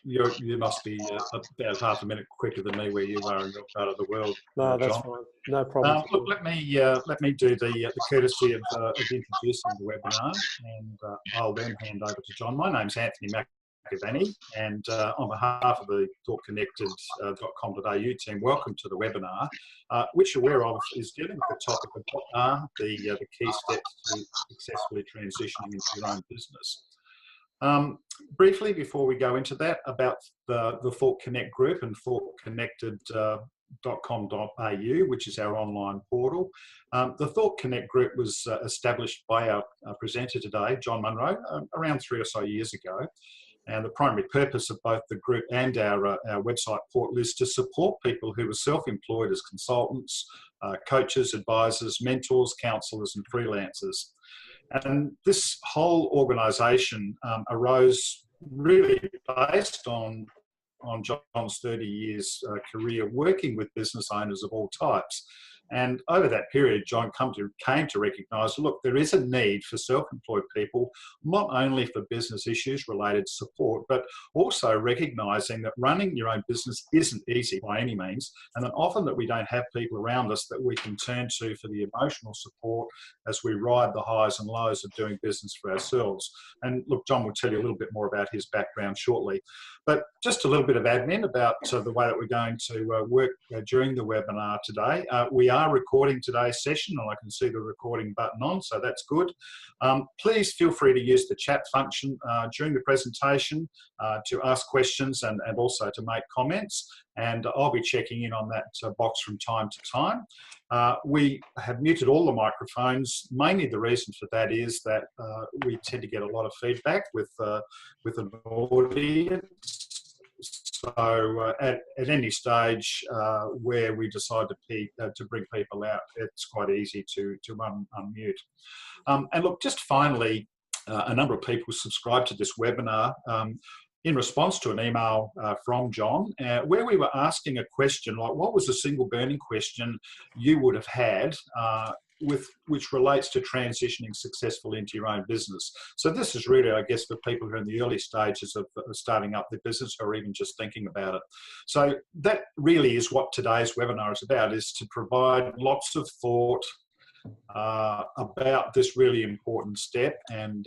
you must be about half a minute quicker than me where you are in your part of the world, No, that's John. fine. No problem. Look, let me do the courtesy of introducing the webinar, and I'll then hand over to John. My name's Anthony McAvaney, and on behalf of the ThoughtConnected.com.au team, welcome to the webinar, which you're aware of is dealing with the topic of what are the key steps to successfully transitioning into your own business. Briefly, before we go into that, about the ThoughtConnect group and ThoughtConnected.com.au, which is our online portal. The ThoughtConnect group was established by our presenter today, John Munro, around 3 or so years ago. And the primary purpose of both the group and our website portal is to support people who are self-employed as consultants, coaches, advisors, mentors, counsellors and freelancers. And this whole organisation arose really based on John's 30 years career working with business owners of all types. And over that period, John came to recognise, look, there is a need for self-employed people, not only for business issues related to support, but also recognising that running your own business isn't easy by any means, and that often that we don't have people around us that we can turn to for the emotional support as we ride the highs and lows of doing business for ourselves. And look, John will tell you a little bit more about his background shortly. But just a little bit of admin about the way that we're going to work during the webinar today. We are recording today's session, and I can see the recording button on, so that's good. Please feel free to use the chat function during the presentation to ask questions and also to make comments, and I'll be checking in on that box from time to time. We have muted all the microphones. Mainly the reason for that is that we tend to get a lot of feedback with an audience. So at any stage where we decide to bring people out, it's quite easy to unmute. And look, just finally, a number of people subscribed to this webinar in response to an email from John, where we were asking a question like, what was the single burning question you would have had which relates to transitioning successfully into your own business? So this is really, I guess, for people who are in the early stages of starting up their business or even just thinking about it. So that really is what today's webinar is about, is to provide lots of thought about this really important step, and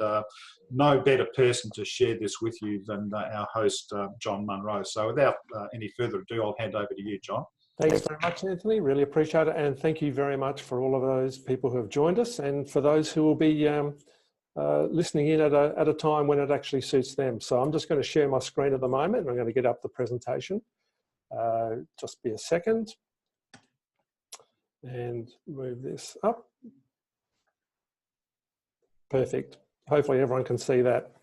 no better person to share this with you than our host, John Munro. So without any further ado, I'll hand over to you, John. Thanks very much, Anthony. Really appreciate it. And thank you very much for all of those people who have joined us, and for those who will be listening in at a time when it actually suits them. So I'm just going to share my screen at the moment, and I'm going to get up the presentation. Just be a second. And move this up. Perfect. Hopefully everyone can see that.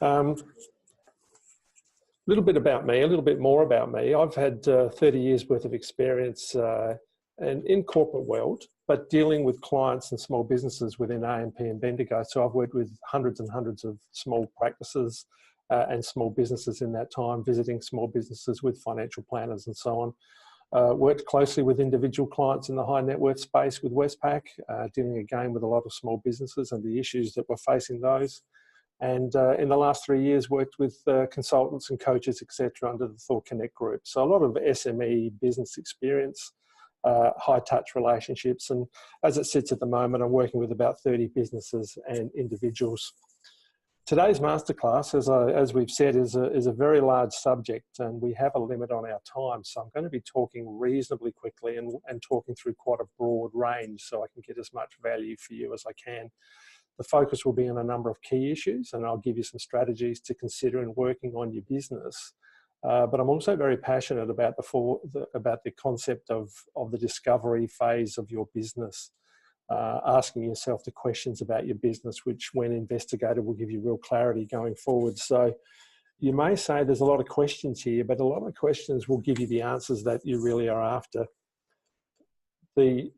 A little bit about me, a little bit more about me. I've had 30 years worth of experience and in corporate world, but dealing with clients and small businesses within AMP and Bendigo. So I've worked with hundreds and hundreds of small practices and small businesses in that time, visiting small businesses with financial planners and so on. Worked closely with individual clients in the high net worth space with Westpac, dealing again with a lot of small businesses and the issues that were facing those. And in the last 3 years, worked with consultants and coaches, etc., under the ThoughtConnect group. So a lot of SME business experience, high touch relationships. And as it sits at the moment, I'm working with about 30 businesses and individuals. Today's masterclass, as we've said, is a very large subject, and we have a limit on our time. So I'm going to be talking reasonably quickly and talking through quite a broad range so I can get as much value for you as I can. The focus will be on a number of key issues, and I'll give you some strategies to consider in working on your business. But I'm also very passionate about the concept of the discovery phase of your business. Asking yourself the questions about your business, which when investigated will give you real clarity going forward. So you may say there's a lot of questions here, but a lot of questions will give you the answers that you really are after. The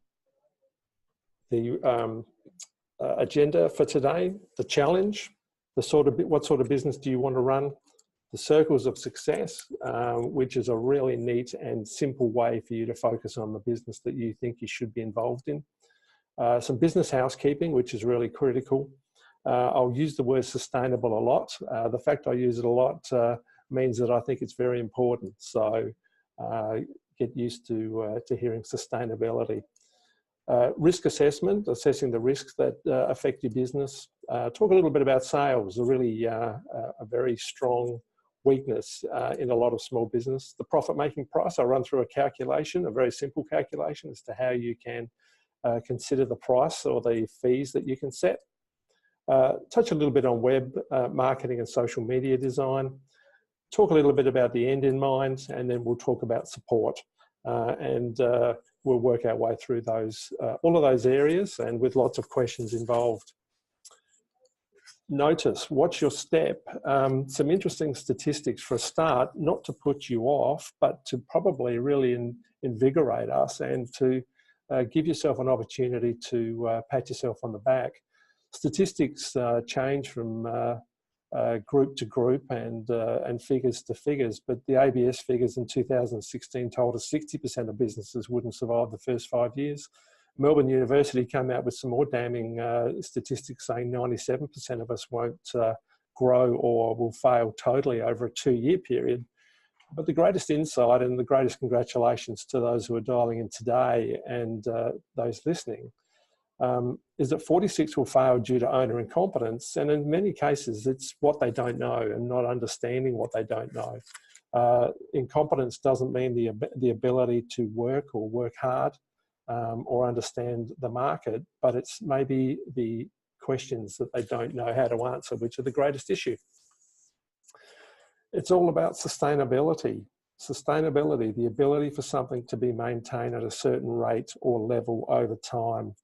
agenda for today, the challenge, what sort of business do you want to run, the circles of success, which is a really neat and simple way for you to focus on the business that you think you should be involved in. Some business housekeeping, which is really critical. I'll use the word sustainable a lot. The fact I use it a lot means that I think it's very important. So get used to hearing sustainability. Risk assessment, assessing the risks that affect your business. Talk a little bit about sales, a very strong weakness in a lot of small business. The profit-making price, I'll run through a calculation, a very simple calculation as to how you can consider the price or the fees that you can set. Touch a little bit on web marketing and social media design. Talk a little bit about the end in mind, and then we'll talk about support. We'll work our way through those, all of those areas, and with lots of questions involved. Notice, what's your step? Some interesting statistics for a start, not to put you off, but to probably really invigorate us and to give yourself an opportunity to pat yourself on the back. Statistics change from group to group and figures to figures, but the ABS figures in 2016 told us 60% of businesses wouldn't survive the first 5 years. Melbourne University came out with some more damning statistics saying 97% of us won't grow or will fail totally over a 2-year period. But the greatest insight and the greatest congratulations to those who are dialing in today and those listening is that 46 will fail due to owner incompetence, and in many cases it's what they don't know and not understanding what they don't know. Incompetence doesn't mean the ability to work or work hard or understand the market, but it's maybe the questions that they don't know how to answer, which are the greatest issue. It's all about sustainability. Sustainability, the ability for something to be maintained at a certain rate or level over time.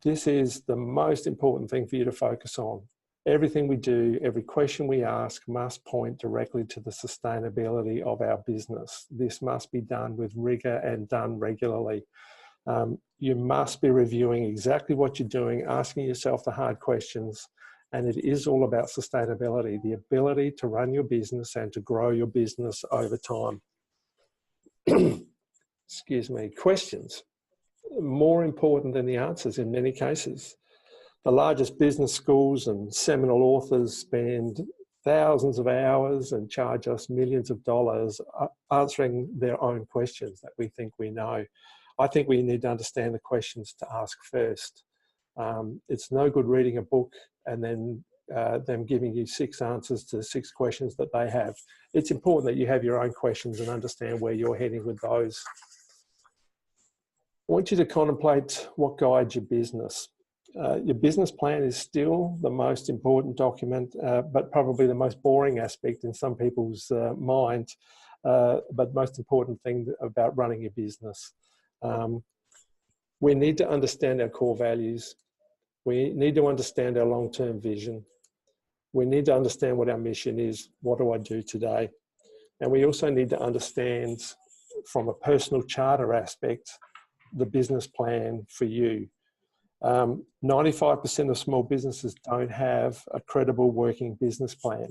This is the most important thing for you to focus on. Everything we do, every question we ask must point directly to the sustainability of our business. This must be done with rigor and done regularly. You must be reviewing exactly what you're doing, asking yourself the hard questions, and it is all about sustainability, the ability to run your business and to grow your business over time. Excuse me, questions. More important than the answers in many cases. The largest business schools and seminal authors spend thousands of hours and charge us millions of dollars answering their own questions that we think we know. I think we need to understand the questions to ask first. It's no good reading a book and then them giving you 6 answers to 6 questions that they have. It's important that you have your own questions and understand where you're heading with those. I want you to contemplate what guides your business. Your business plan is still the most important document, but probably the most boring aspect in some people's mind, but most important thing about running your business. We need to understand our core values. We need to understand our long-term vision. We need to understand what our mission is. What do I do today? And we also need to understand from a personal charter aspect, the business plan for you. 95% of small businesses don't have a credible working business plan.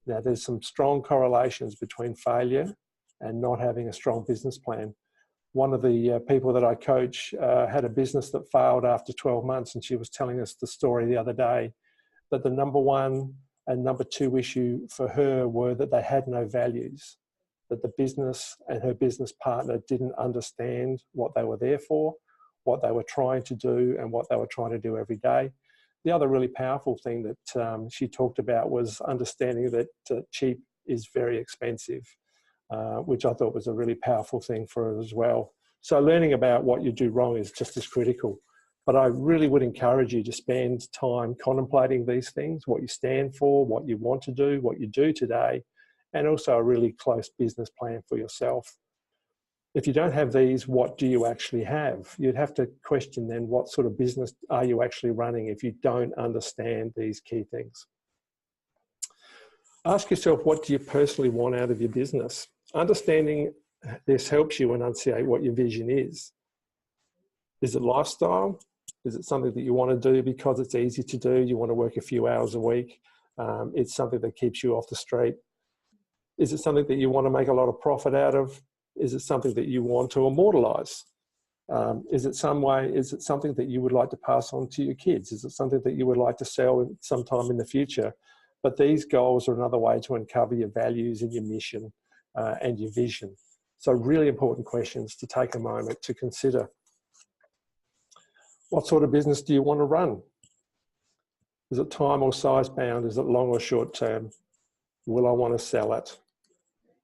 Now, there's some strong correlations between failure and not having a strong business plan. One of the people that I coach had a business that failed after 12 months, and she was telling us the story the other day that the number 1 and number 2 issue for her were that they had no values, that the business and her business partner didn't understand what they were there for, what they were trying to do, and what they were trying to do every day. The other really powerful thing that she talked about was understanding that cheap is very expensive, which I thought was a really powerful thing for her as well. So learning about what you do wrong is just as critical. But I really would encourage you to spend time contemplating these things, what you stand for, what you want to do, what you do today, and also a really close business plan for yourself. If you don't have these, what do you actually have? You'd have to question then, what sort of business are you actually running if you don't understand these key things? Ask yourself, what do you personally want out of your business? Understanding this helps you enunciate what your vision is. Is it lifestyle? Is it something that you want to do because it's easy to do? You want to work a few hours a week. It's something that keeps you off the street. Is it something that you want to make a lot of profit out of? Is it something that you want to immortalize? Is it something that you would like to pass on to your kids? Is it something that you would like to sell sometime in the future? But these goals are another way to uncover your values and your mission and your vision. So really important questions to take a moment to consider. What sort of business do you want to run? Is it time or size bound? Is it long or short term? Will I want to sell it?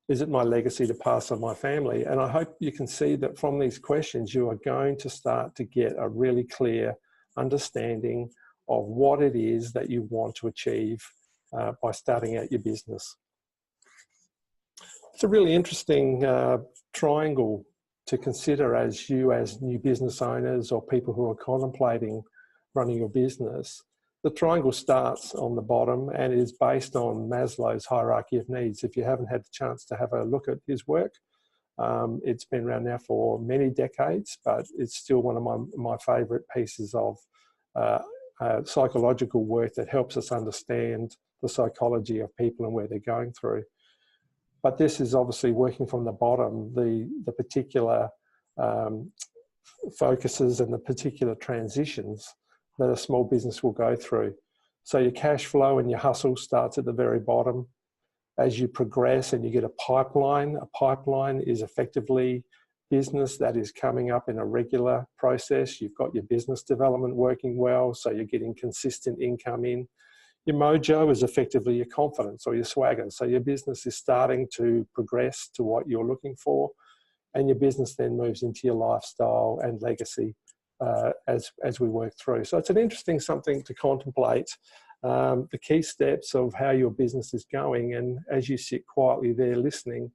Is it my legacy to pass on my family? And I hope you can see that from these questions, you are going to start to get a really clear understanding of what it is that you want to achieve by starting out your business. It's a really interesting triangle to consider as new business owners or people who are contemplating running your business. The triangle starts on the bottom and is based on Maslow's hierarchy of needs. If you haven't had the chance to have a look at his work, it's been around now for many decades, but it's still one of my favourite pieces of psychological work that helps us understand the psychology of people and where they're going through. But this is obviously working from the bottom, the particular focuses and the particular transitions that a small business will go through. So your cash flow and your hustle starts at the very bottom. As you progress and you get a pipeline is effectively business that is coming up in a regular process. You've got your business development working well, so you're getting consistent income in. Your mojo is effectively your confidence or your swagger. So your business is starting to progress to what you're looking for, and your business then moves into your lifestyle and legacy as we work through. So it's an interesting something to contemplate, the key steps of how your business is going, and as you sit quietly there listening,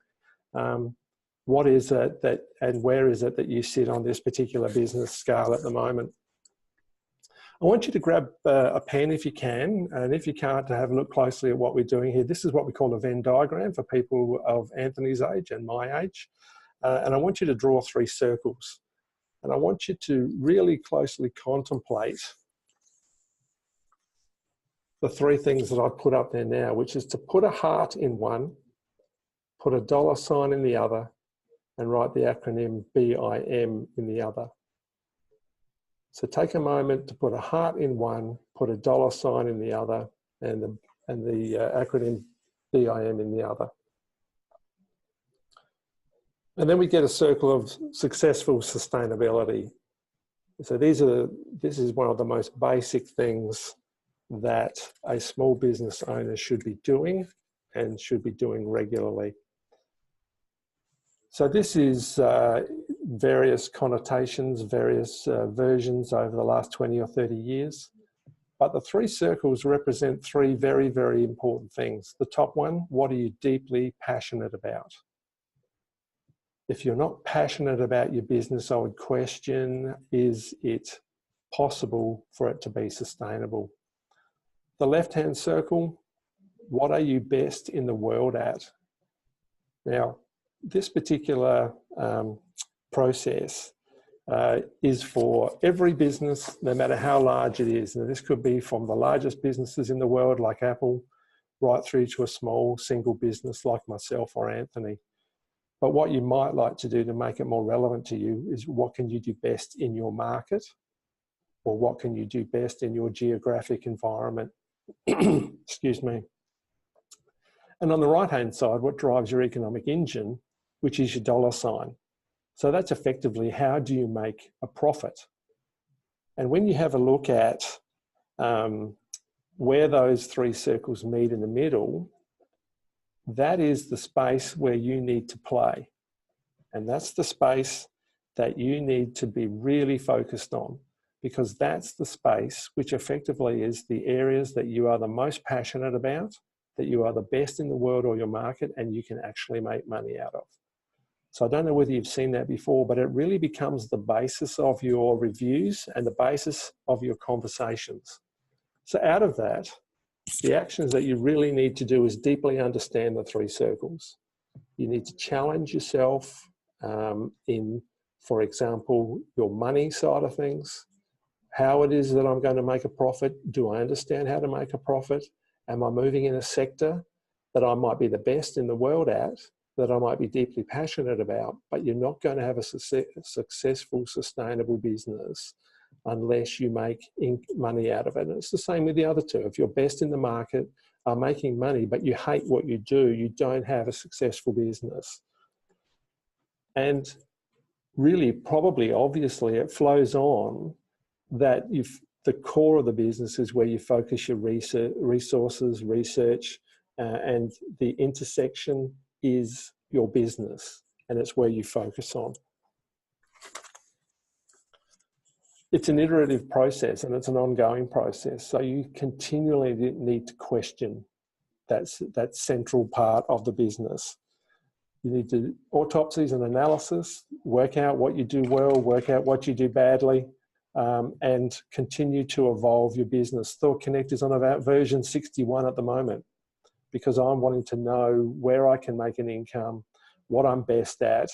what is it that and where is it that you sit on this particular business scale at the moment. I want you to grab a pen if you can, and if you can't, to have a look closely at what we're doing here. This is what we call a Venn diagram for people of Anthony's age and my age, and I want you to draw 3 circles. And I want you to really closely contemplate the 3 things that I put up there now, which is to put a heart in one, put a dollar sign in the other, and write the acronym BIM in the other. So take a moment to put a heart in one, put a dollar sign in the other, and the acronym BIM in the other. And then we get a circle of successful sustainability. So this is one of the most basic things that a small business owner should be doing and should be doing regularly. So this is various connotations, various versions over the last 20 or 30 years. But the 3 circles represent 3 very, very important things. The top one, what are you deeply passionate about? If you're not passionate about your business, I would question, is it possible for it to be sustainable? The left-hand circle, what are you best in the world at? Now, this particular process is for every business, no matter how large it is. Now, this could be from the largest businesses in the world, like Apple, right through to a small single business like myself or Anthony. But what you might like to do to make it more relevant to you is, what can you do best in your market? Or what can you do best in your geographic environment? Excuse me. And on the right-hand side, what drives your economic engine, which is your dollar sign. So that's effectively, how do you make a profit? And when you have a look at where those 3 circles meet in the middle, that is the space where you need to play. And that's the space that you need to be really focused on, because that's the space which effectively is the areas that you are the most passionate about, that you are the best in the world or your market, and you can actually make money out of. So I don't know whether you've seen that before, but it really becomes the basis of your reviews and the basis of your conversations. So out of that, the actions that you really need to do is deeply understand the 3 circles. You need to challenge yourself in, for example, your money side of things. How it is that I'm going to make a profit? Do I understand how to make a profit? Am I moving in a sector that I might be the best in the world at, that I might be deeply passionate about? But you're not going to have a successful, sustainable business unless you make money out of it. And it's the same with the other 2. If you're best in the market, are making money, but you hate what you do, you don't have a successful business. And really, probably, obviously, it flows on that the core of the business is where you focus your resources, research, and the intersection is your business, and it's where you focus on. It's an iterative process and it's an ongoing process. So you continually need to question that central part of the business. You need to autopsies and analysis, work out what you do well, work out what you do badly, and continue to evolve your business. ThoughtConnect is on about version 61 at the moment, because I'm wanting to know where I can make an income, what I'm best at,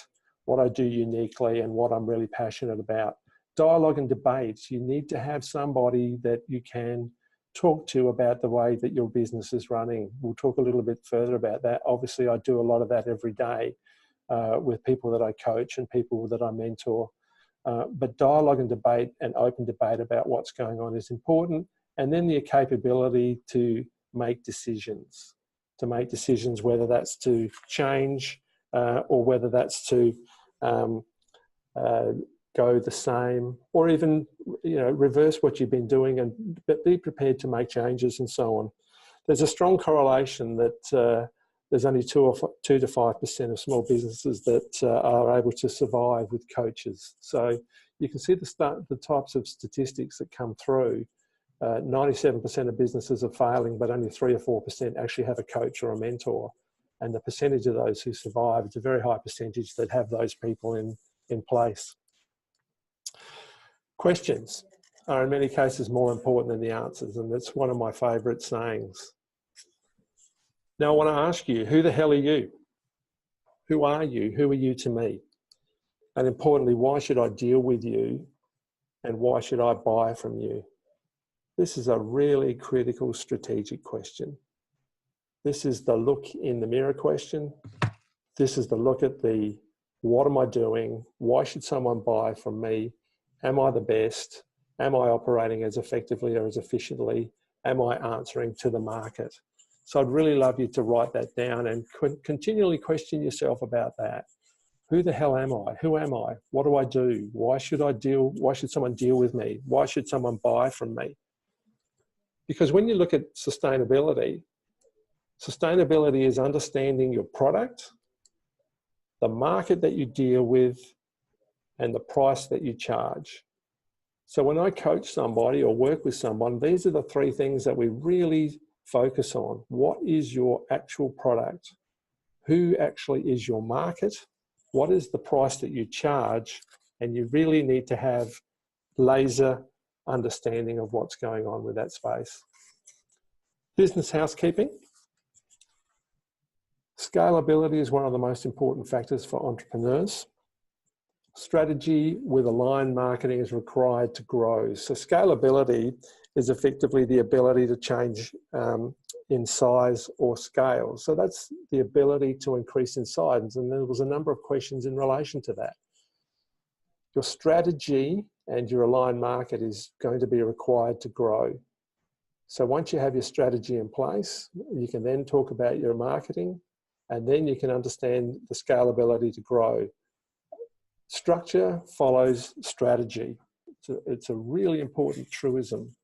what I do uniquely, and what I'm really passionate about. Dialogue and debates. You need to have somebody that you can talk to about the way that your business is running. We'll talk a little bit further about that. Obviously, I do a lot of that every day with people that I coach and people that I mentor. But dialogue and debate and open debate about what's going on is important. And then the capability to make decisions, whether that's to change or whether that's to go the same, or even reverse what you've been doing, but be prepared to make changes and so on. There's a strong correlation that there's only 2 to 5% of small businesses that are able to survive with coaches. So you can see the types of statistics that come through. 97% of businesses are failing, but only 3 or 4% actually have a coach or a mentor. And the percentage of those who survive, it's a very high percentage that have those people in place. Questions are in many cases more important than the answers, and that's one of my favourite sayings. Now I want to ask you, who the hell are you? Who are you? Who are you to me? And importantly, why should I deal with you? And why should I buy from you? This is a really critical strategic question. This is the look in the mirror question. This is the look at the, what am I doing? Why should someone buy from me? Am I the best? Am I operating as effectively or as efficiently? Am I answering to the market? So I'd really love you to write that down and continually question yourself about that. Who the hell am I? Who am I? What do I do? Why should someone deal with me? Why should someone buy from me? Because when you look at sustainability is understanding your product, the market that you deal with, and the price that you charge. So when I coach somebody or work with someone, these are the 3 things that we really focus on. What is your actual product? Who actually is your market? What is the price that you charge? And you really need to have laser understanding of what's going on with that space. Business housekeeping. Scalability is one of the most important factors for entrepreneurs. Strategy with aligned marketing is required to grow. So scalability is effectively the ability to change in size or scale. So that's the ability to increase in size. And there was a number of questions in relation to that. Your strategy and your aligned market is going to be required to grow. So once you have your strategy in place, you can then talk about your marketing, and then you can understand the scalability to grow. Structure follows strategy. It's a really important truism.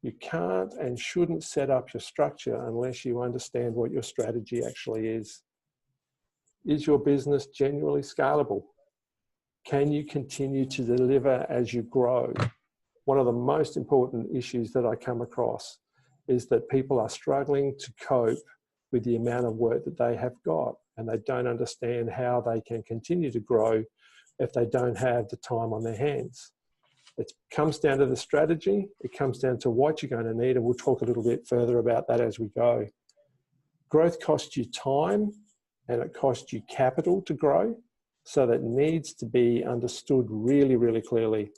You can't and shouldn't set up your structure unless you understand what your strategy actually is. Is your business genuinely scalable? Can you continue to deliver as you grow? One of the most important issues that I come across is that people are struggling to cope with the amount of work that they have got, and they don't understand how they can continue to grow if they don't have the time on their hands. It comes down to the strategy, it comes down to what you're going to need, and we'll talk a little bit further about that as we go. Growth costs you time and it costs you capital to grow, so that needs to be understood really, really clearly.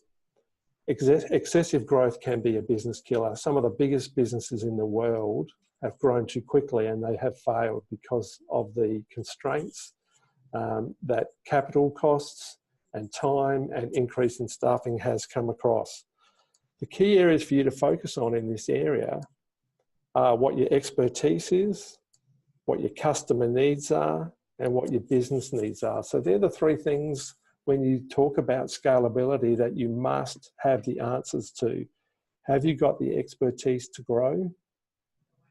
Excessive growth can be a business killer. Some of the biggest businesses in the world have grown too quickly and they have failed because of the constraints that capital costs and time and increase in staffing has come across. The key areas for you to focus on in this area are what your expertise is, what your customer needs are, and what your business needs are. So they're the three things when you talk about scalability that you must have the answers to. Have you got the expertise to grow?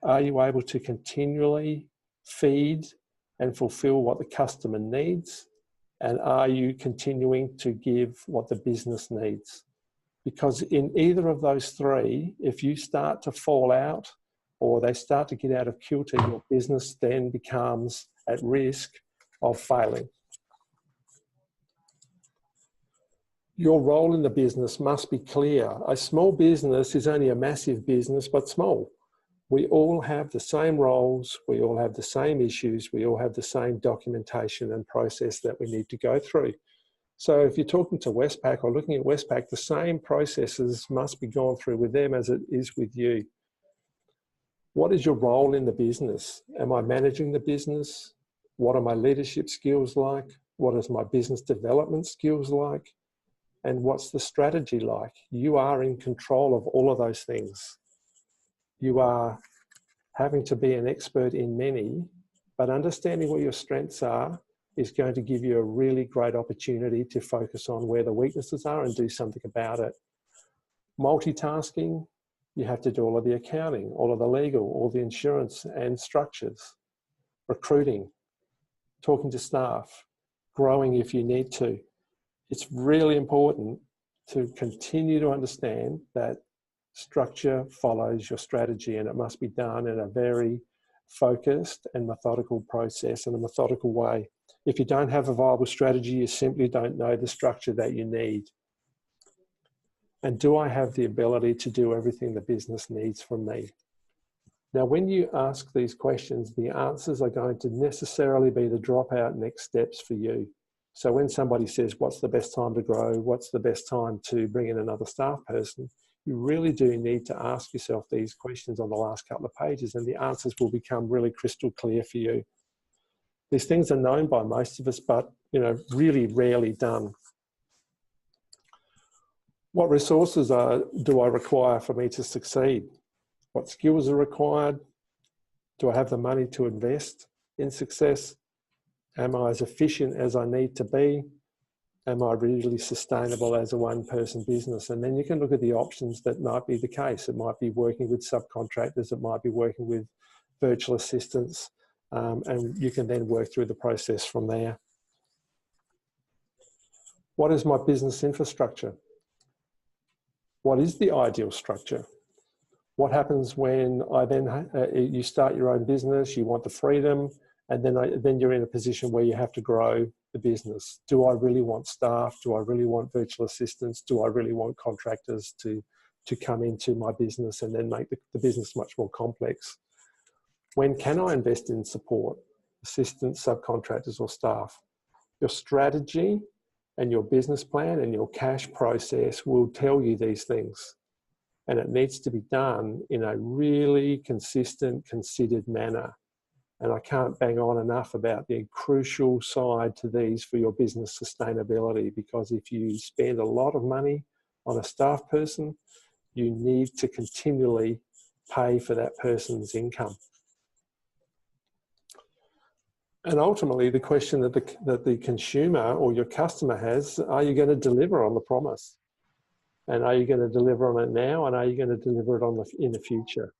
Are you able to continually feed and fulfill what the customer needs? And are you continuing to give what the business needs? Because in either of those three, if you start to fall out or they start to get out of kilter, your business then becomes at risk of failing. Your role in the business must be clear. A small business is only a massive business, but small. We all have the same roles, we all have the same issues, we all have the same documentation and process that we need to go through. So if you're talking to Westpac or looking at Westpac, the same processes must be gone through with them as it is with you. What is your role in the business? Am I managing the business? What are my leadership skills like? What is my business development skills like? And what's the strategy like? You are in control of all of those things. You are having to be an expert in many, but understanding what your strengths are is going to give you a really great opportunity to focus on where the weaknesses are and do something about it. Multitasking, you have to do all of the accounting, all of the legal, all the insurance and structures, recruiting, talking to staff, growing if you need to. It's really important to continue to understand that structure follows your strategy, and it must be done in a very focused and methodical process in a methodical way. If you don't have a viable strategy, you simply don't know the structure that you need. And do I have the ability to do everything the business needs from me? Now, when you ask these questions, the answers are going to necessarily be the dropout next steps for you. So when somebody says, what's the best time to grow? What's the best time to bring in another staff person? You really do need to ask yourself these questions on the last couple of pages, and the answers will become really crystal clear for you. These things are known by most of us, but really rarely done. What resources do I require for me to succeed? What skills are required? Do I have the money to invest in success? Am I as efficient as I need to be? Am I really sustainable as a one-person business? And then you can look at the options that might be the case. It might be working with subcontractors. It might be working with virtual assistants. And you can then work through the process from there. What is my business infrastructure? What is the ideal structure? What happens when you start your own business, you want the freedom, and then you're in a position where you have to grow the business? Do I really want staff? Do I really want virtual assistants? Do I really want contractors to come into my business and then make the business much more complex? When can I invest in support, assistants, subcontractors, or staff? Your strategy and your business plan and your cash process will tell you these things. And it needs to be done in a really consistent, considered manner. And I can't bang on enough about the crucial side to these for your business sustainability, because if you spend a lot of money on a staff person, you need to continually pay for that person's income. And ultimately, the question that the consumer or your customer has, are you going to deliver on the promise? And are you going to deliver on it now? And are you going to deliver it in the future?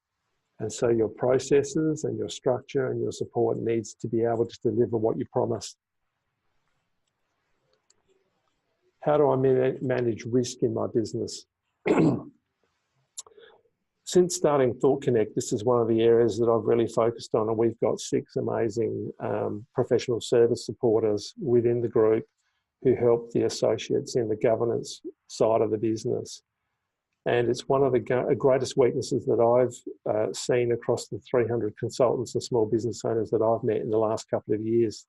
And so your processes and your structure and your support needs to be able to deliver what you promised. How do I manage risk in my business? Since starting ThoughtConnect, this is one of the areas that I've really focused on, and we've got 6 amazing professional service supporters within the group who help the associates in the governance side of the business. And it's one of the greatest weaknesses that I've seen across the 300 consultants and small business owners that I've met in the last couple of years.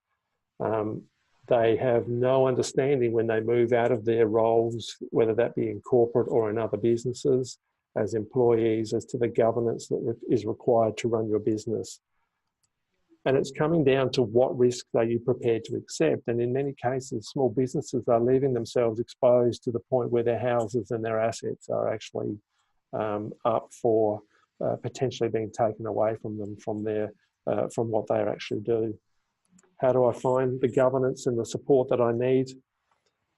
They have no understanding when they move out of their roles, whether that be in corporate or in other businesses, as employees, as to the governance that is required to run your business. And it's coming down to what risks are you prepared to accept. And in many cases, small businesses are leaving themselves exposed to the point where their houses and their assets are actually up for potentially being taken away from them from what they actually do. How do I find the governance and the support that I need?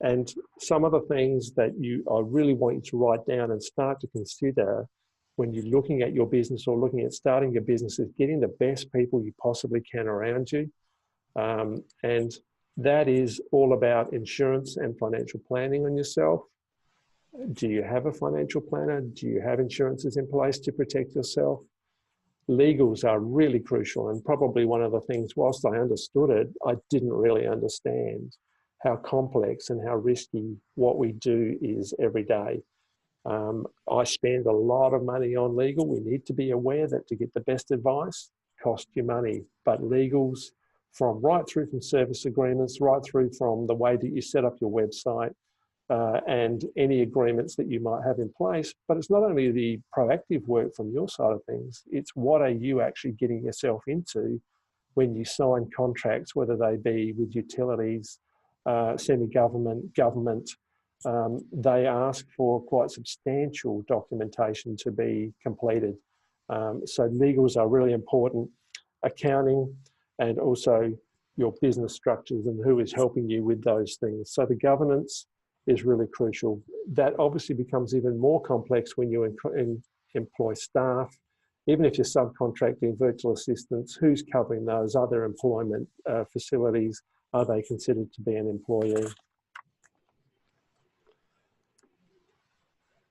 And some of the things that I really want you to write down and start to consider when you're looking at your business or looking at starting your business is getting the best people you possibly can around you. And that is all about insurance and financial planning on yourself. Do you have a financial planner? Do you have insurances in place to protect yourself? Legals are really crucial, and probably one of the things, whilst I understood it, I didn't really understand how complex and how risky what we do is every day. I spend a lot of money on legal. We need to be aware that to get the best advice costs you money, but legals, right through from service agreements, right through from the way that you set up your website, and any agreements that you might have in place. But it's not only the proactive work from your side of things, it's what are you actually getting yourself into when you sign contracts, whether they be with utilities, semi-government, government. They ask for quite substantial documentation to be completed. So legals are really important. Accounting, and also your business structures and who is helping you with those things. So the governance is really crucial. That obviously becomes even more complex when you employ staff. Even if you're subcontracting virtual assistants, who's covering those other employment facilities? Are they considered to be an employee?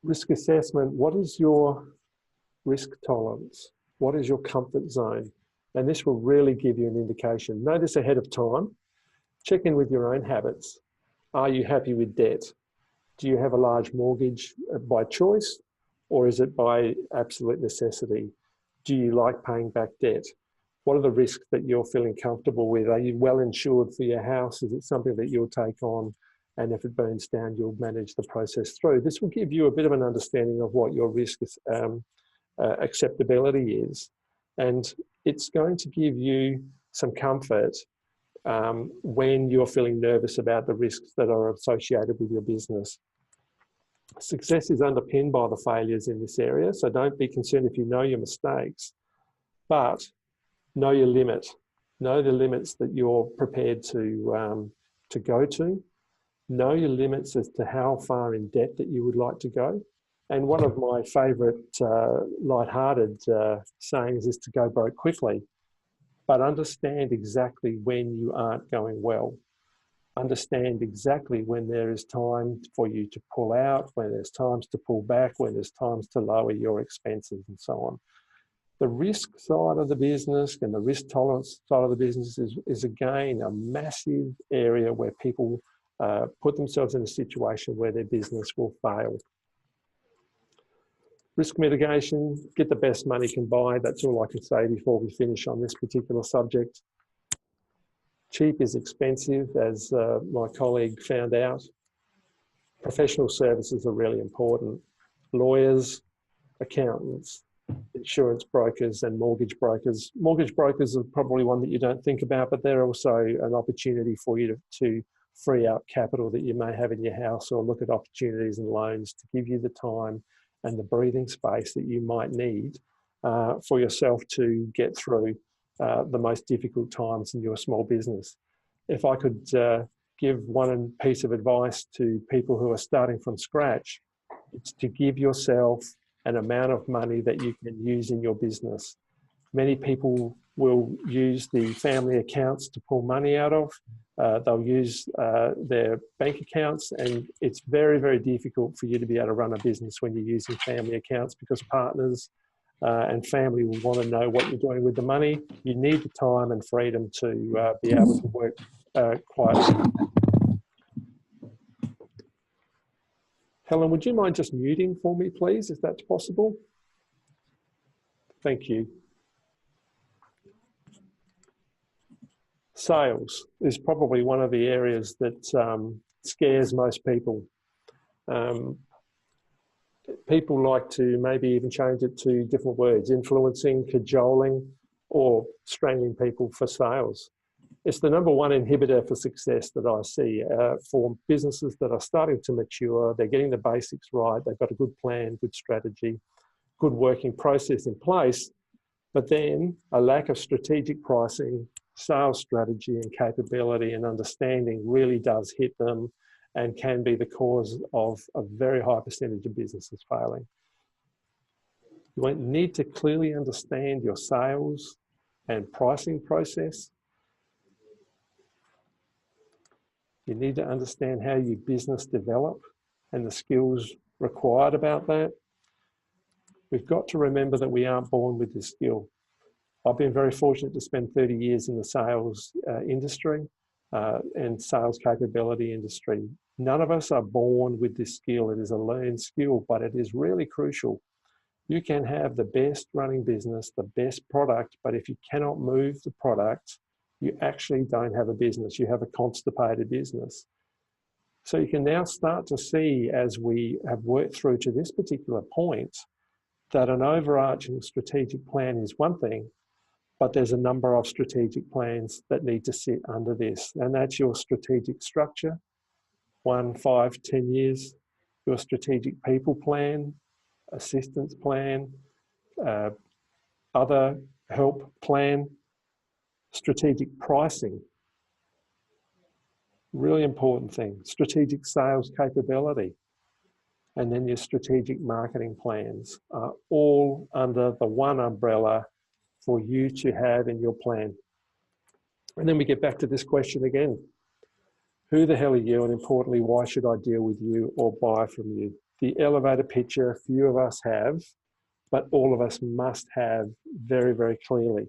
Risk assessment. What is your risk tolerance? What is your comfort zone? And this will really give you an indication. Know this ahead of time. Check in with your own habits. Are you happy with debt? Do you have a large mortgage by choice, or is it by absolute necessity? Do you like paying back debt? What are the risks that you're feeling comfortable with? Are you well insured for your house? Is it something that you'll take on? And if it burns down, you'll manage the process through. This will give you a bit of an understanding of what your risk acceptability is. And it's going to give you some comfort when you're feeling nervous about the risks that are associated with your business. Success is underpinned by the failures in this area, so don't be concerned if you know your mistakes, but know your limit. Know the limits that you're prepared to go to. Know your limits as to how far in debt that you would like to go. And one of my favourite lighthearted sayings is to go broke quickly, but understand exactly when you aren't going well. Understand exactly when there is time for you to pull out, when there's times to pull back, when there's times to lower your expenses and so on. The risk side of the business and the risk tolerance side of the business is again a massive area where people put themselves in a situation where their business will fail. Risk mitigation, get the best money can buy. That's all I can say before we finish on this particular subject. Cheap is expensive, as my colleague found out. Professional services are really important. Lawyers, accountants, insurance brokers and mortgage brokers. Mortgage brokers are probably one that you don't think about, but they're also an opportunity for you to free up capital that you may have in your house, or look at opportunities and loans to give you the time and the breathing space that you might need for yourself to get through the most difficult times in your small business. If I could give one piece of advice to people who are starting from scratch, it's to give yourself an amount of money that you can use in your business. Many people will use the family accounts to pull money out of. They'll use their bank accounts, and it's very, very difficult for you to be able to run a business when you're using family accounts, because partners and family will want to know what you're doing with the money. You need the time and freedom to be able to work quietly. Helen, would you mind just muting for me, please, if that's possible? Thank you. Sales is probably one of the areas that scares most people. People like to maybe even change it to different words: influencing, cajoling, or strangling people for sales. It's the number one inhibitor for success that I see for businesses that are starting to mature. They're getting the basics right. They've got a good plan, good strategy, good working process in place, but then a lack of strategic pricing, sales strategy and capability and understanding really does hit them and can be the cause of a very high percentage of businesses failing. You need to clearly understand your sales and pricing process. You need to understand how you business develop and the skills required about that. We've got to remember that we aren't born with this skill. I've been very fortunate to spend 30 years in the sales industry and sales capability industry. None of us are born with this skill. It is a learned skill, but it is really crucial. You can have the best running business, the best product, but if you cannot move the product, you actually don't have a business. You have a constipated business. So you can now start to see, as we have worked through to this particular point, that an overarching strategic plan is one thing, but there's a number of strategic plans that need to sit under this. And that's your strategic structure, 1, 5, 10 years, your strategic people plan, assistance plan, other help plan, strategic pricing, really important thing, strategic sales capability, and then your strategic marketing plans are all under the one umbrella for you to have in your plan. And then we get back to this question again. Who the hell are you? And importantly, why should I deal with you or buy from you? The elevator picture, few of us have, but all of us must have very, very clearly.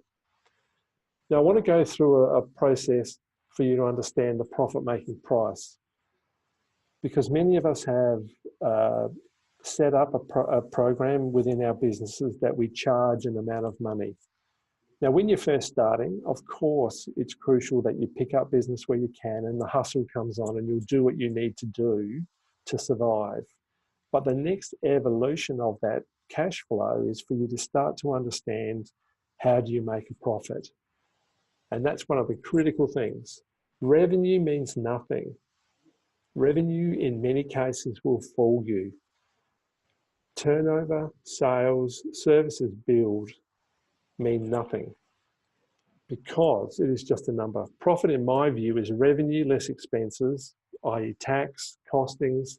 Now, I want to go through a process for you to understand the profit-making price, because many of us have set up a program within our businesses that we charge an amount of money. Now, when you're first starting, of course, it's crucial that you pick up business where you can and the hustle comes on and you'll do what you need to do to survive. But the next evolution of that cash flow is for you to start to understand, how do you make a profit? And that's one of the critical things. Revenue means nothing. Revenue in many cases will fool you. Turnover, sales, services billed mean nothing, because it is just a number. Profit, in my view, is revenue less expenses, i.e. tax, costings,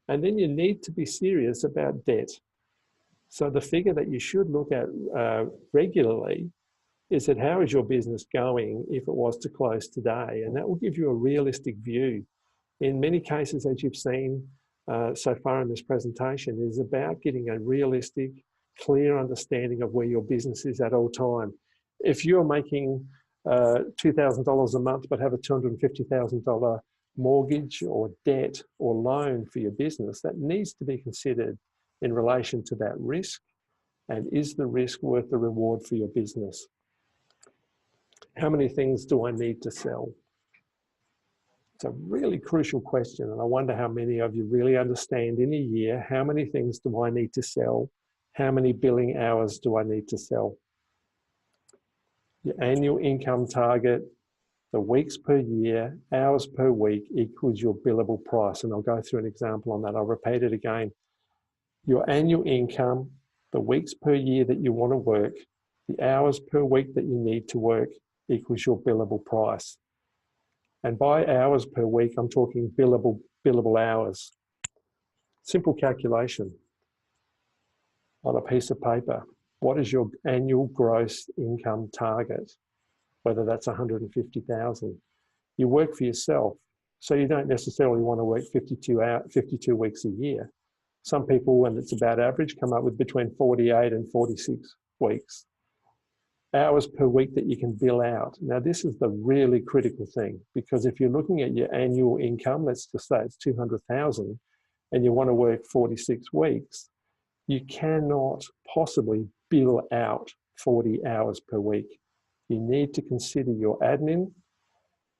and then you need to be serious about debt. So the figure that you should look at regularly is that how is your business going if it was to close today? And that will give you a realistic view. In many cases, as you've seen so far in this presentation, is about getting a realistic, clear understanding of where your business is at all time. If you're making $2,000 a month but have a $250,000 mortgage or debt or loan for your business, that needs to be considered in relation to that risk, and is the risk worth the reward for your business? How many things do I need to sell? It's a really crucial question, and I wonder how many of you really understand in a year, how many things do I need to sell? How many billing hours do I need to sell? Your annual income target, the weeks per year, hours per week equals your billable price. And I'll go through an example on that. I'll repeat it again. Your annual income, the weeks per year that you want to work, the hours per week that you need to work equals your billable price. And by hours per week, I'm talking billable hours. Simple calculation on a piece of paper. What is your annual gross income target? Whether that's 150,000. You work for yourself, so you don't necessarily want to work 52 weeks a year. Some people, when it's about average, come up with between 48 and 46 weeks. Hours per week that you can bill out. Now, this is the really critical thing, because if you're looking at your annual income, let's just say it's 200,000, and you want to work 46 weeks, you cannot possibly bill out 40 hours per week. You need to consider your admin,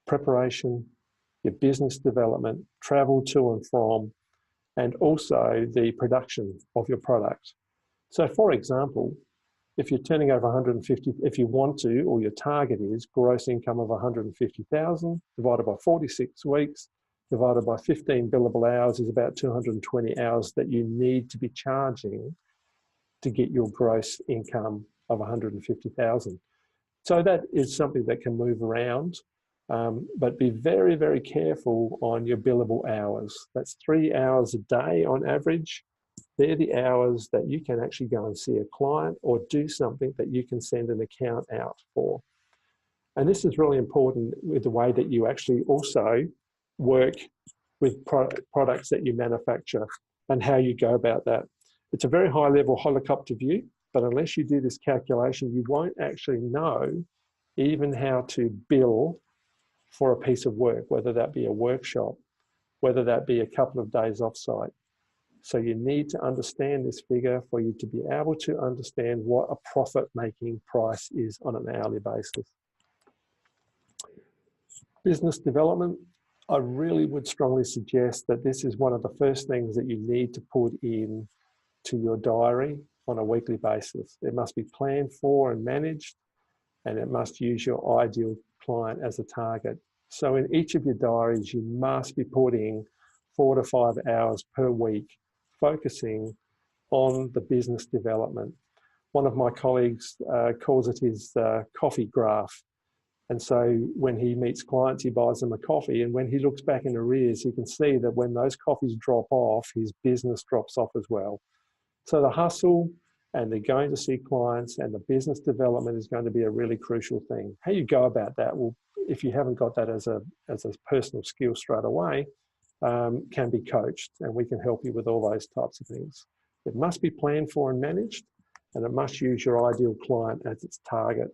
preparation, your business development, travel to and from, and also the production of your product. So for example, if you're turning over 150, if you want to, or your target is gross income of 150,000 divided by 46 weeks, divided by 15 billable hours is about 220 hours that you need to be charging to get your gross income of 150,000. So that is something that can move around, but be very, very careful on your billable hours. That's 3 hours a day on average. They're the hours that you can actually go and see a client or do something that you can send an account out for. And this is really important with the way that you actually also work with products that you manufacture and how you go about that. It's a very high level helicopter view, but unless you do this calculation, you won't actually know even how to bill for a piece of work, whether that be a workshop, whether that be a couple of days off-site. So you need to understand this figure for you to be able to understand what a profit-making price is on an hourly basis. Business development, I really would strongly suggest that this is one of the first things that you need to put in to your diary on a weekly basis. It must be planned for and managed, and it must use your ideal client as a target. So in each of your diaries, you must be putting 4 to 5 hours per week focusing on the business development. One of my colleagues calls it his coffee graph. And so when he meets clients, he buys them a coffee. And when he looks back in arrears, he can see that when those coffees drop off, his business drops off as well. So the hustle and the going to see clients and the business development is going to be a really crucial thing. How you go about that, well, if you haven't got that as a personal skill straight away, can be coached, and we can help you with all those types of things. It must be planned for and managed, and it must use your ideal client as its target.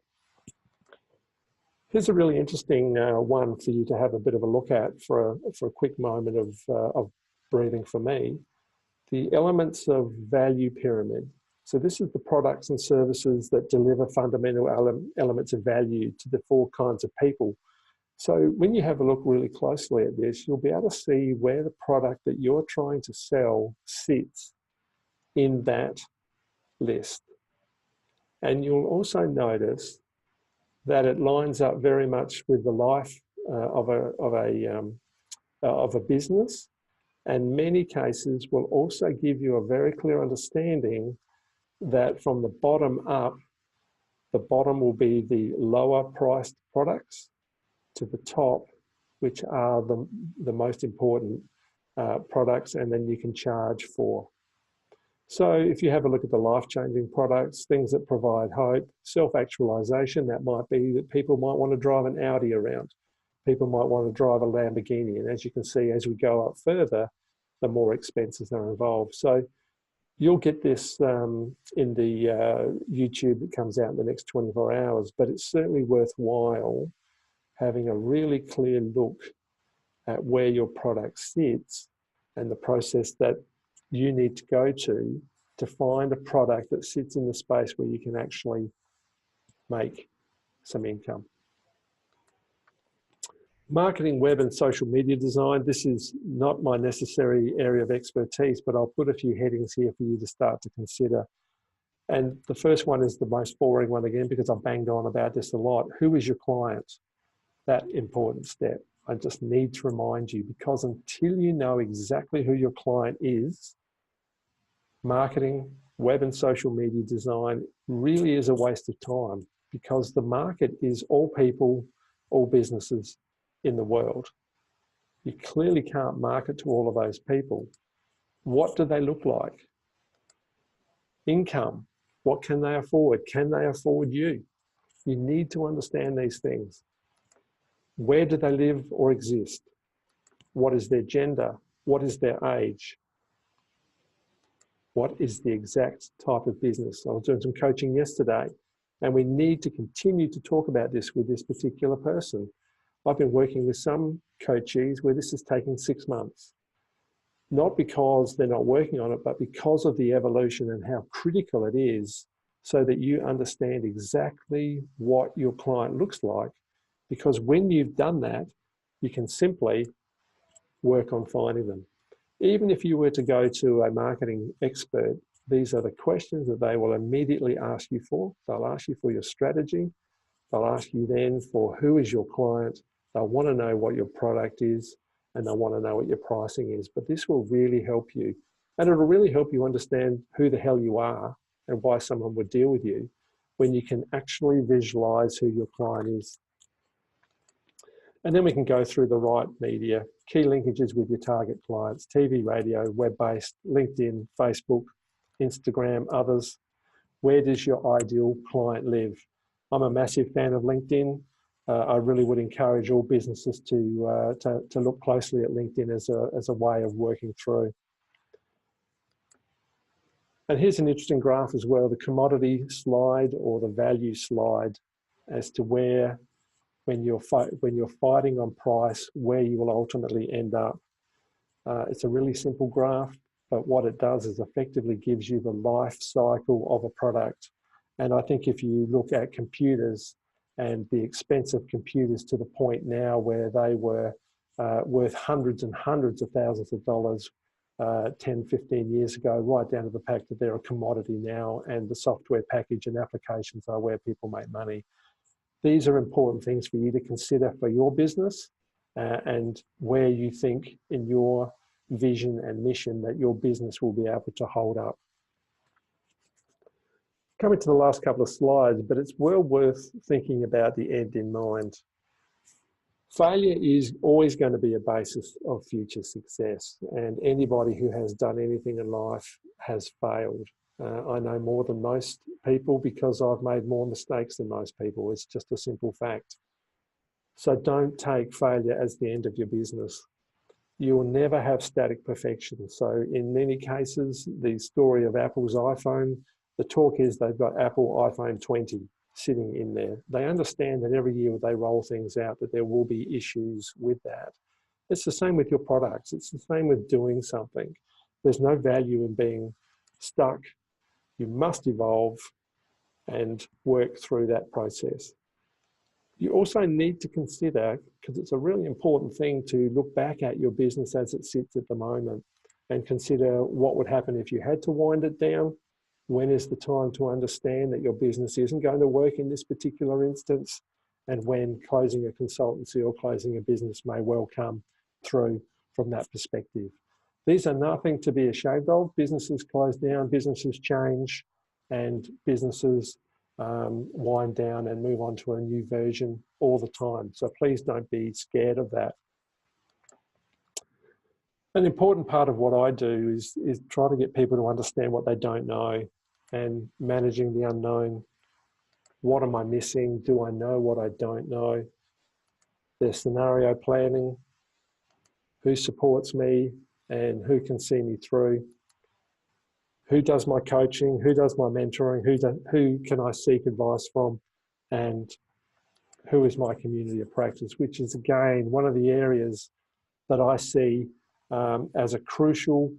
Here's a really interesting one for you to have a bit of a look at for a quick moment of breathing for me. The elements of value pyramid. So this is the products and services that deliver fundamental elements of value to the 4 kinds of people. So when you have a look really closely at this, you'll be able to see where the product that you're trying to sell sits in that list. And you'll also notice that it lines up very much with the life of a business, and many cases will also give you a very clear understanding that from the bottom up, the bottom will be the lower priced products to the top, which are the most important products, and then you can charge for. So if you have a look at the life-changing products, things that provide hope, self-actualization, that might be that people might want to drive an Audi around. People might want to drive a Lamborghini. And as you can see, as we go up further, the more expenses are involved. So you'll get this in the YouTube that comes out in the next 24 hours, but it's certainly worthwhile having a really clear look at where your product sits and the process that you need to go to find a product that sits in the space where you can actually make some income. Marketing, web and social media design. This is not my necessary area of expertise, but I'll put a few headings here for you to start to consider. And the first one is the most boring one again, because I've banged on about this a lot. Who is your client? That important step. I just need to remind you, because until you know exactly who your client is, marketing, web and social media design really is a waste of time, because the market is all people, all businesses in the world. You clearly can't market to all of those people. What do they look like? Income. What can they afford? Can they afford you? You need to understand these things. Where do they live or exist? What is their gender? What is their age? What is the exact type of business? I was doing some coaching yesterday, and we need to continue to talk about this with this particular person. I've been working with some coachees where this is taking 6 months. Not because they're not working on it, but because of the evolution and how critical it is, so that you understand exactly what your client looks like. Because when you've done that, you can simply work on finding them. Even if you were to go to a marketing expert, these are the questions that they will immediately ask you for. They'll ask you for your strategy. They'll ask you then for who is your client. They'll want to know what your product is, and they'll want to know what your pricing is. But this will really help you. And it'll really help you understand who the hell you are and why someone would deal with you when you can actually visualize who your client is. And then we can go through the right media, key linkages with your target clients, TV, radio, web-based, LinkedIn, Facebook, Instagram, others. Where does your ideal client live? I'm a massive fan of LinkedIn. I really would encourage all businesses to look closely at LinkedIn as a way of working through. And here's an interesting graph as well, the commodity slide or the value slide as to where, when you're fighting on price, where you will ultimately end up. It's a really simple graph, but what it does is effectively gives you the life cycle of a product. And I think if you look at computers and the expensive computers to the point now where they were worth hundreds and hundreds of thousands of dollars 10, 15 years ago, right down to the fact that they're a commodity now, and the software package and applications are where people make money. These are important things for you to consider for your business and where you think in your vision and mission that your business will be able to hold up. Coming to the last couple of slides, but it's well worth thinking about the end in mind. Failure is always going to be a basis of future success, and anybody who has done anything in life has failed. I know more than most people because I've made more mistakes than most people. It's just a simple fact. So don't take failure as the end of your business. You will never have static perfection. So in many cases, the story of Apple's iPhone, the talk is they've got Apple iPhone 20 sitting in there. They understand that every year they roll things out, that there will be issues with that. It's the same with your products. It's the same with doing something. There's no value in being stuck. You must evolve and work through that process. You also need to consider, because it's a really important thing, to look back at your business as it sits at the moment and consider what would happen if you had to wind it down. When is the time to understand that your business isn't going to work in this particular instance, and when closing a consultancy or closing a business may well come through from that perspective. These are nothing to be ashamed of. Businesses close down, businesses change, and businesses wind down and move on to a new version all the time. So please don't be scared of that. An important part of what I do is try to get people to understand what they don't know and managing the unknown. What am I missing? Do I know what I don't know? There's scenario planning. Who supports me and who can see me through? Who does my coaching? Who does my mentoring? Who can I seek advice from? And who is my community of practice? Which is, again, one of the areas that I see as a crucial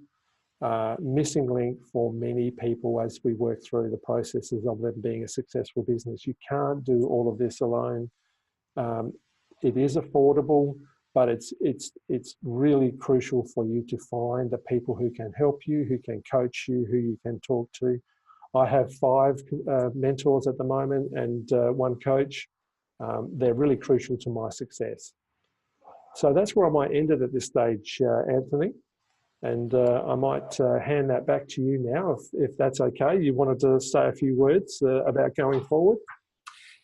missing link for many people as we work through the processes of them being a successful business. You can't do all of this alone. It is affordable, but it's really crucial for you to find the people who can help you, who can coach you, who you can talk to. I have 5 mentors at the moment and 1 coach. They're really crucial to my success. So that's where I might end it at this stage, Anthony. And I might hand that back to you now, if that's okay. You wanted to say a few words about going forward?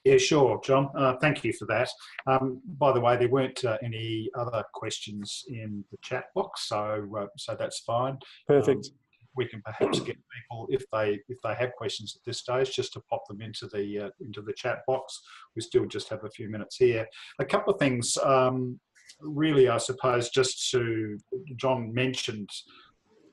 Yeah, sure, John. Thank you for that. By the way, there weren't any other questions in the chat box, so that's fine. Perfect. We can perhaps get people, if they have questions at this stage, just to pop them into the chat box. We still just have a few minutes here. A couple of things. Really, I suppose, just to, John mentioned,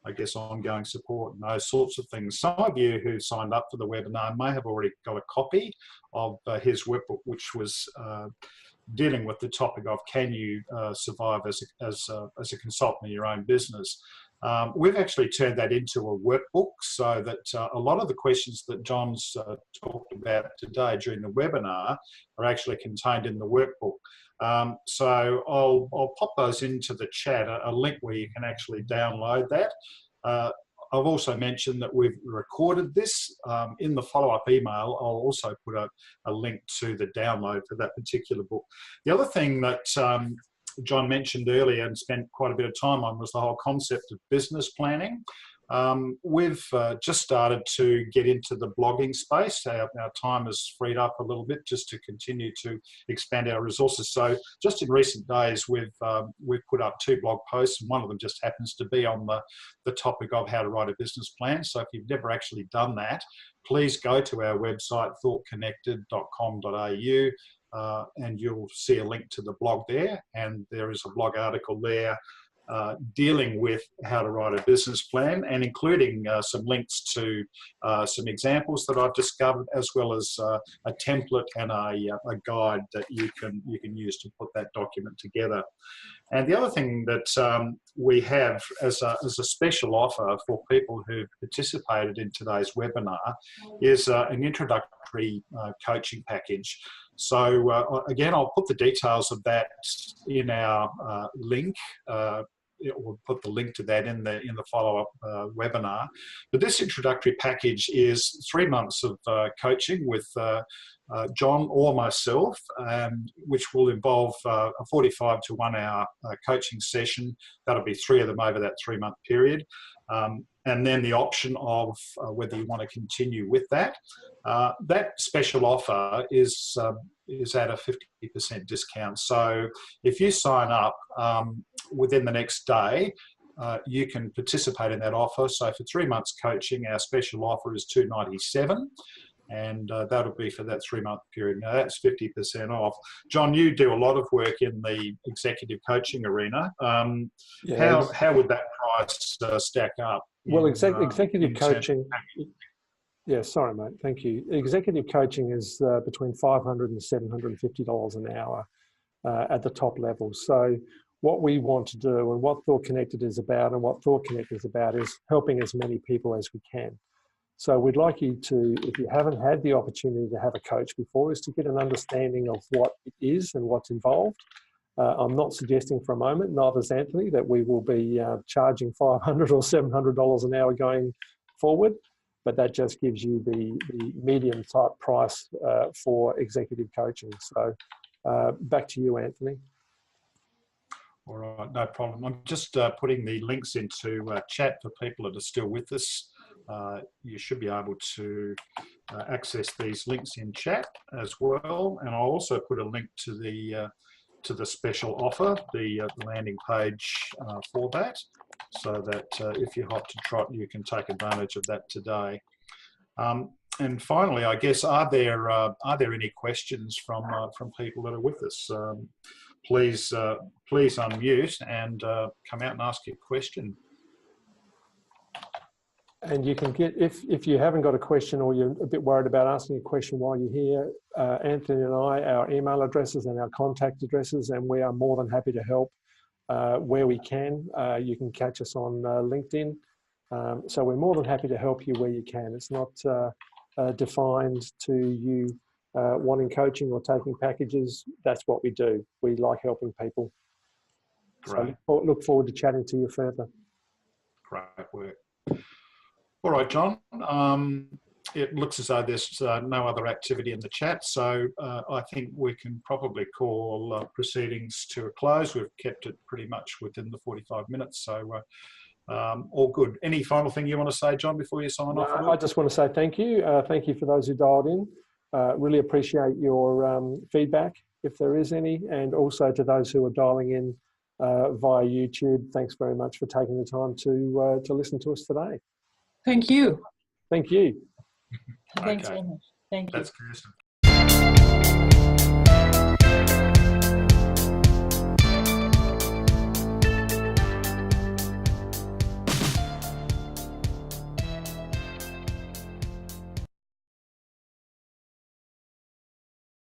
I guess, ongoing support and those sorts of things. Some of you who signed up for the webinar may have already got a copy of his workbook, which was dealing with the topic of can you survive as a consultant in your own business. We've actually turned that into a workbook so that a lot of the questions that John's talked about today during the webinar are actually contained in the workbook. So I'll pop those into the chat, a link where you can actually download that. I've also mentioned that we've recorded this. In the follow-up email, I'll also put a link to the download for that particular book. The other thing that John mentioned earlier and spent quite a bit of time on was the whole concept of business planning. We've just started to get into the blogging space. Our time has freed up a little bit just to continue to expand our resources. So just in recent days, we've put up 2 blog posts, and one of them just happens to be on the topic of how to write a business plan. So if you've never actually done that, please go to our website, ThoughtConnected.com.au, and you'll see a link to the blog there. And there is a blog article there dealing with how to write a business plan, and including some links to some examples that I've discovered, as well as a template and a guide that you can use to put that document together. And the other thing that we have as a special offer for people who participated in today's webinar is an introductory coaching package. So again, I'll put the details of that in our link. We'll put the link to that in the follow-up webinar. But this introductory package is 3 months of coaching with John or myself, which will involve a 45 to 1 hour coaching session. That'll be 3 of them over that 3-month period. And then the option of whether you want to continue with that. That special offer is at a 50% discount. So if you sign up within the next day, you can participate in that offer. So for 3 months coaching, our special offer is $297. And that'll be for that 3-month period. Now that's 50% off. John, you do a lot of work in the executive coaching arena. How would that price stack up? Well, executive coaching. Yeah, sorry, mate. Thank you. Executive coaching is between $500 and $750 an hour at the top level. So what we want to do, and what ThoughtConnected is about, and what ThoughtConnect is about, is helping as many people as we can. So we'd like you to, if you haven't had the opportunity to have a coach before, is to get an understanding of what it is and what's involved. I'm not suggesting for a moment, neither is Anthony, that we will be charging $500 or $700 an hour going forward, but that just gives you the medium type price for executive coaching. So back to you, Anthony. All right, no problem. I'm just putting the links into chat for people that are still with us. You should be able to access these links in chat as well, and I'll also put a link to the special offer, the landing page for that, so that if you're hot to trot, you can take advantage of that today. And finally, I guess, are there any questions from people that are with us? Please unmute and come out and ask your question. And you can get, if you haven't got a question, or you're a bit worried about asking a question while you're here, Anthony and I, our email addresses and our contact addresses, and we are more than happy to help where we can. You can catch us on LinkedIn. So we're more than happy to help you where you can. It's not defined to you wanting coaching or taking packages. That's what we do. We like helping people. Great. So look forward to chatting to you further. Great work. All right, John. It looks as though there's no other activity in the chat, so I think we can probably call proceedings to a close. We've kept it pretty much within the 45 minutes, so all good. Any final thing you want to say, John, before you sign off? I just want to say thank you. Thank you for those who dialed in. Really appreciate your feedback, if there is any, and also to those who are dialing in via YouTube. Thanks very much for taking the time to listen to us today. Thank you. Thank you. Thanks Okay. very much. Thank you. That's Kirsten.